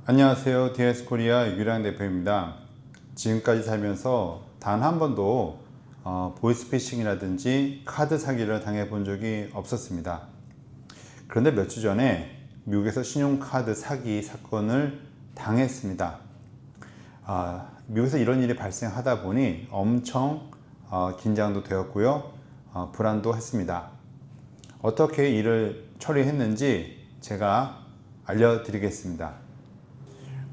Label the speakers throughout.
Speaker 1: 안녕하세요. DS코리아 유기량 대표입니다. 지금까지 살면서 단 한 번도 보이스피싱이라든지 카드 사기를 당해 본 적이 없었습니다. 그런데 몇 주 전에 미국에서 신용카드 사기 사건을 당했습니다. 미국에서 이런 일이 발생하다 보니 엄청 긴장도 되었고요. 불안도 했습니다. 어떻게 이를 처리했는지 제가 알려드리겠습니다.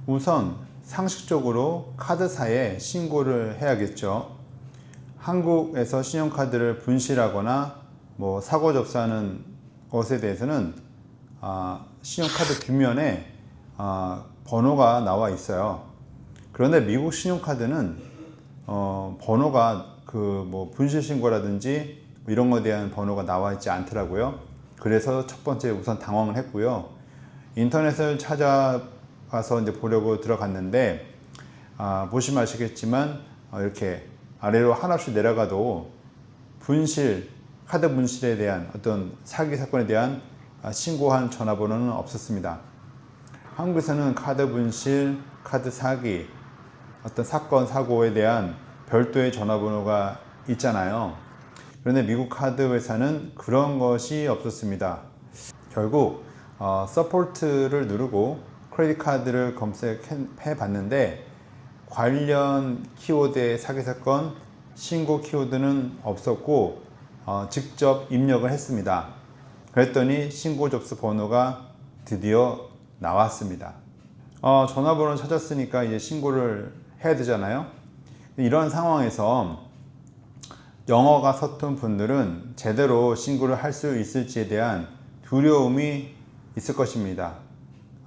Speaker 1: 우선 상식적으로 카드사에 신고를 해야겠죠. 한국에서 신용카드를 분실하거나 사고 접수하는 것에 대해서는 신용카드 뒷면에 번호가 나와 있어요. 그런데 미국 신용카드는 번호가 분실 신고라든지 이런 것에 대한 번호가 나와 있지 않더라고요. 그래서 첫 번째 우선 당황을 했고요. 인터넷을 찾아가서 이제 보려고 들어갔는데 보시면 아시겠지만 이렇게 아래로 하나씩 내려가도 카드 분실에 대한 어떤 사기 사건에 대한 신고한 전화번호는 없었습니다. 한국에서는 카드 분실, 카드 사기, 어떤 사건, 사고에 대한 별도의 전화번호가 있잖아요. 그런데 미국 카드 회사는 그런 것이 없었습니다. 결국 서포트를 누르고 크레딧 카드를 검색해 봤는데 관련 키워드의 사기 사건 신고 키워드는 없었고 직접 입력을 했습니다. 그랬더니 신고 접수 번호가 드디어 나왔습니다. 전화번호 찾았으니까 이제 신고를 해야 되잖아요. 이런 상황에서 영어가 서툰 분들은 제대로 신고를 할 수 있을지에 대한 두려움이 있을 것입니다.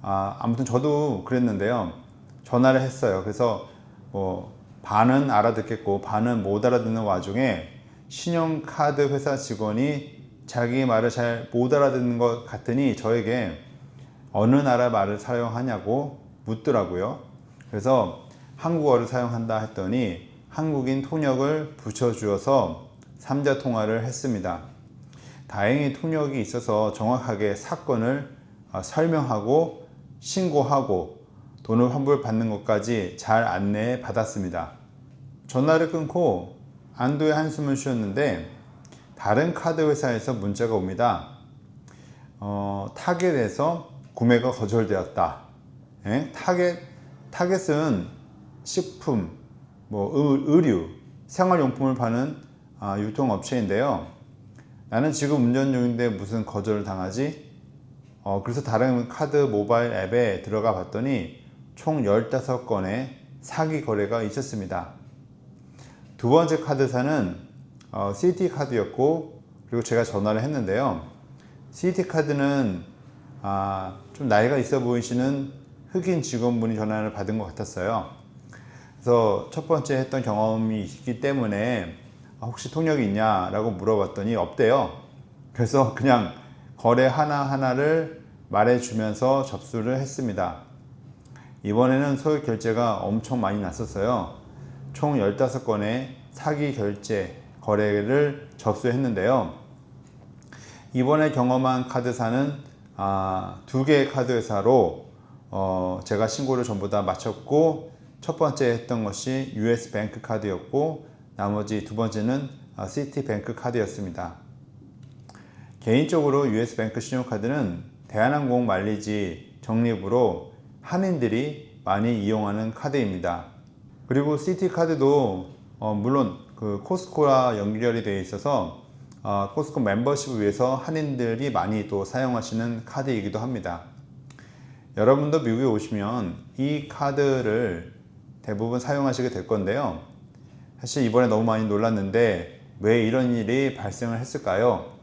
Speaker 1: 아무튼 저도 그랬는데요. 전화를 했어요. 그래서 반은 알아듣겠고 반은 못 알아듣는 와중에 신용카드 회사 직원이 자기 말을 잘 못 알아듣는 것 같으니 저에게 어느 나라 말을 사용하냐고 묻더라고요. 그래서 한국어를 사용한다 했더니 한국인 통역을 붙여주어서 3자 통화를 했습니다. 다행히 통역이 있어서 정확하게 사건을 설명하고 신고하고 돈을 환불받는 것까지 잘 안내해 받았습니다. 전화를 끊고 안도의 한숨을 쉬었는데 다른 카드 회사에서 문자가 옵니다. 타겟에서 구매가 거절되었다. 타겟은 식품, 의류, 생활용품을 파는 유통업체인데요. 나는 지금 운전 중인데 무슨 거절을 당하지? 그래서 다른 카드 모바일 앱에 들어가 봤더니 총 15건의 사기 거래가 있었습니다. 두 번째 카드사는 CT카드였고 그리고 제가 전화를 했는데요. CT카드는 좀 나이가 있어 보이시는 흑인 직원분이 전화를 받은 것 같았어요. 그래서 첫 번째 했던 경험이 있기 때문에 혹시 통역이 있냐라고 물어봤더니 없대요. 그래서 그냥 거래 하나하나를 말해주면서 접수를 했습니다. 이번에는 소액 결제가 엄청 많이 났었어요. 총 15건의 사기 결제 거래를 접수했는데요. 이번에 경험한 카드사는 2개의 카드 회사로 제가 신고를 전부 다 마쳤고 첫 번째 했던 것이 US 뱅크 카드였고 나머지 두 번째는 시티뱅크 카드였습니다. 개인적으로 US 뱅크 신용카드는 대한항공 마일리지 적립으로 한인들이 많이 이용하는 카드입니다. 그리고 시티카드도 물론 코스코와 연결이 되어 있어서 코스코 멤버십을 위해서 한인들이 많이 또 사용하시는 카드이기도 합니다. 여러분도 미국에 오시면 이 카드를 대부분 사용하시게 될 건데요. 사실 이번에 너무 많이 놀랐는데 왜 이런 일이 발생을 했을까요?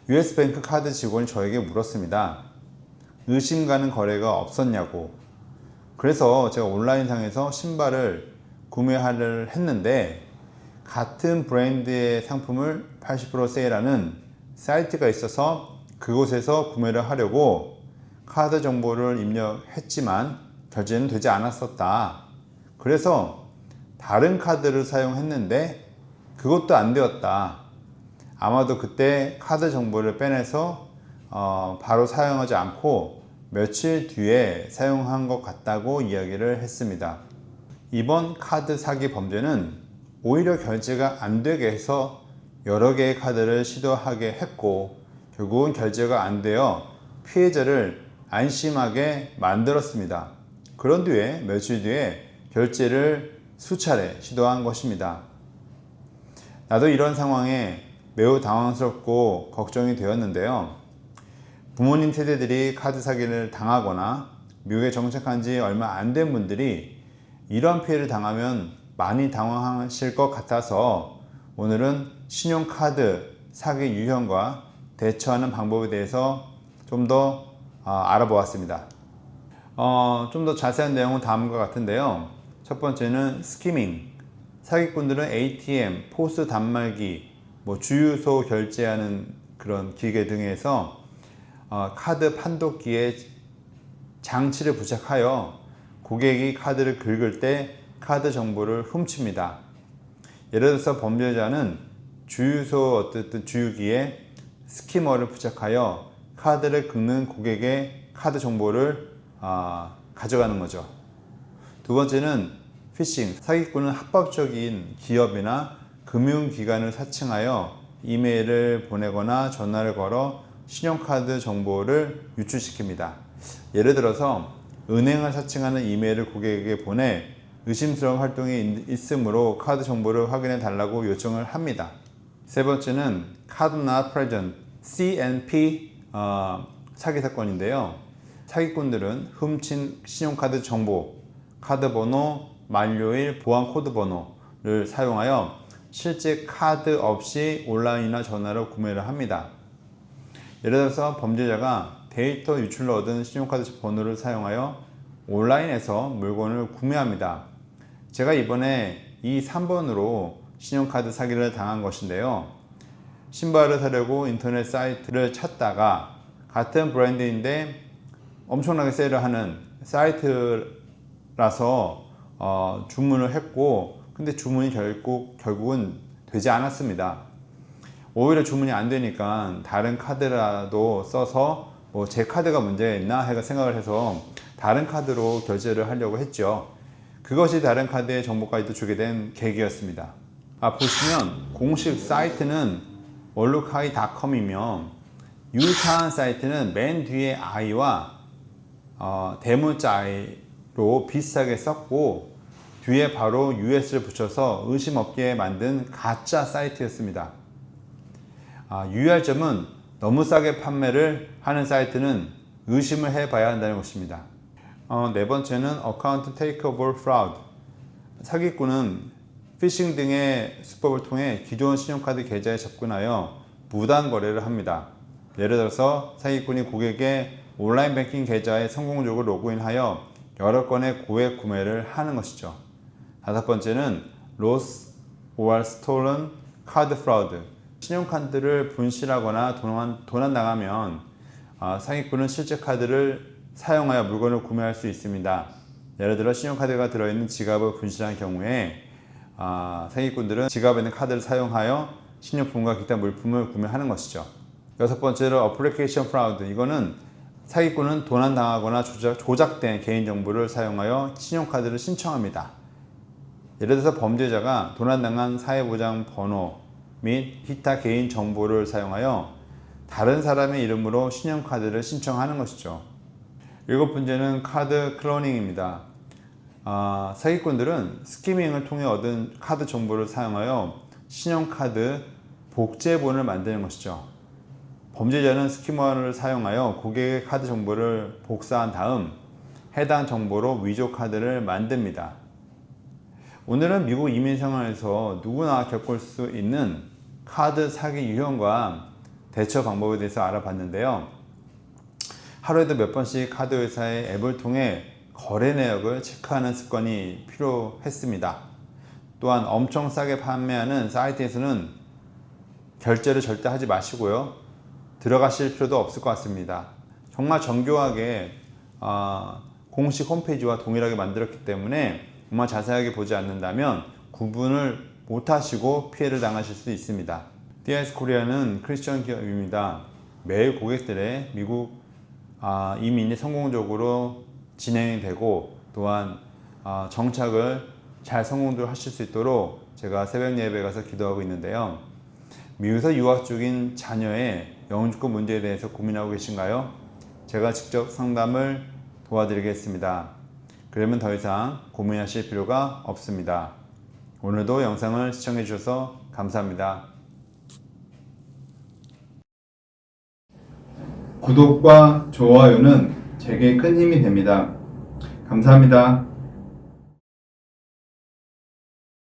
Speaker 1: US뱅크 카드 직원이 저에게 물었습니다. 의심 가는 거래가 없었냐고. 그래서 제가 온라인상에서 신발을 구매를 했는데 같은 브랜드의 상품을 80% 세일하는 사이트가 있어서 그곳에서 구매를 하려고 카드 정보를 입력했지만 결제는 되지 않았었다. 그래서 다른 카드를 사용했는데 그것도 안 되었다. 아마도 그때 카드 정보를 빼내서 바로 사용하지 않고 며칠 뒤에 사용한 것 같다고 이야기를 했습니다. 이번 카드 사기 범죄는 오히려 결제가 안 되게 해서 여러 개의 카드를 시도하게 했고 결국은 결제가 안 되어 피해자를 안심하게 만들었습니다. 그런 뒤에 며칠 뒤에 결제를 수차례 시도한 것입니다. 나도 이런 상황에 매우 당황스럽고 걱정이 되었는데요. 부모님 세대들이 카드 사기를 당하거나 미국에 정착한 지 얼마 안 된 분들이 이런 피해를 당하면 많이 당황하실 것 같아서 오늘은 신용카드 사기 유형과 대처하는 방법에 대해서 좀 더 알아보았습니다. 좀 더 자세한 내용은 다음과 같은데요. 첫 번째는 스키밍. 사기꾼들은 ATM, 포스 단말기, 주유소 결제하는 그런 기계 등에서 카드 판독기에 장치를 부착하여 고객이 카드를 긁을 때 카드 정보를 훔칩니다. 예를 들어서 범죄자는 주유소 주유기에 스키머를 부착하여 카드를 긁는 고객의 카드 정보를 가져가는 거죠. 두 번째는 피싱. 사기꾼은 합법적인 기업이나 금융기관을 사칭하여 이메일을 보내거나 전화를 걸어 신용카드 정보를 유출시킵니다. 예를 들어서 은행을 사칭하는 이메일을 고객에게 보내 의심스러운 활동이 있으므로 카드 정보를 확인해 달라고 요청을 합니다. 세 번째는 Card Not Present, CNP 사기 사건인데요. 사기꾼들은 훔친 신용카드 정보, 카드 번호, 만료일, 보안 코드 번호를 사용하여 실제 카드 없이 온라인이나 전화로 구매를 합니다. 예를 들어서 범죄자가 데이터 유출로 얻은 신용카드 번호를 사용하여 온라인에서 물건을 구매합니다. 제가 이번에 이 3번으로 신용카드 사기를 당한 것인데요. 신발을 사려고 인터넷 사이트를 찾다가 같은 브랜드인데 엄청나게 세일을 하는 사이트라서 주문을 했고 근데 주문이 결국은 되지 않았습니다. 오히려 주문이 안 되니까 다른 카드라도 써서 제 카드가 문제였나 해가 생각을 해서 다른 카드로 결제를 하려고 했죠. 그것이 다른 카드의 정보까지도 주게 된 계기였습니다. 보시면 공식 사이트는 월루카이.com이며 유사한 사이트는 맨 뒤에 I와 대문자 I로 비슷하게 썼고 뒤에 바로 US를 붙여서 의심 없게 만든 가짜 사이트였습니다. 유의할 점은 너무 싸게 판매를 하는 사이트는 의심을 해봐야 한다는 것입니다. 네 번째는 어카운트 테이크오버 프라우드. 사기꾼은 피싱 등의 수법을 통해 기존 신용카드 계좌에 접근하여 무단 거래를 합니다. 예를 들어서 사기꾼이 고객의 온라인 뱅킹 계좌에 성공적으로 로그인하여 여러 건의 고액 구매를 하는 것이죠. 다섯 번째는 lost or stolen card fraud. 신용카드를 분실하거나 도난당하면 사기꾼은 실제 카드를 사용하여 물건을 구매할 수 있습니다. 예를 들어 신용카드가 들어있는 지갑을 분실한 경우에 사기꾼들은 지갑에 있는 카드를 사용하여 신용품과 기타 물품을 구매하는 것이죠. 여섯 번째로 어플리케이션 프라우드. 이거는 사기꾼은 도난당하거나 조작된 개인정보를 사용하여 신용카드를 신청합니다. 예를 들어서 범죄자가 도난당한 사회보장 번호 및 기타 개인정보를 사용하여 다른 사람의 이름으로 신용카드를 신청하는 것이죠. 일곱 번째는 카드 클로닝입니다. 사기꾼들은 스키밍을 통해 얻은 카드 정보를 사용하여 신용카드 복제본을 만드는 것이죠. 범죄자는 스키머를 사용하여 고객의 카드 정보를 복사한 다음 해당 정보로 위조 카드를 만듭니다. 오늘은 미국 이민 생활에서 누구나 겪을 수 있는 카드 사기 유형과 대처 방법에 대해서 알아봤는데요. 하루에도 몇 번씩 카드 회사의 앱을 통해 거래 내역을 체크하는 습관이 필요했습니다. 또한 엄청 싸게 판매하는 사이트에서는 결제를 절대 하지 마시고요. 들어가실 필요도 없을 것 같습니다. 정말 정교하게 공식 홈페이지와 동일하게 만들었기 때문에 정말 자세하게 보지 않는다면 구분을 못하시고 피해를 당하실 수 있습니다. DIS 코리아는 크리스천 기업입니다. 매일 고객들의 미국 이민이 성공적으로 진행이 되고 또한 정착을 잘 성공적으로 하실 수 있도록 제가 새벽 예배 가서 기도하고 있는데요. 미국에서 유학 중인 자녀의 영주권 문제에 대해서 고민하고 계신가요? 제가 직접 상담을 도와드리겠습니다. 그러면 더 이상 고민하실 필요가 없습니다. 오늘도 영상을 시청해 주셔서 감사합니다. 구독과 좋아요는 제게 큰 힘이 됩니다. 감사합니다.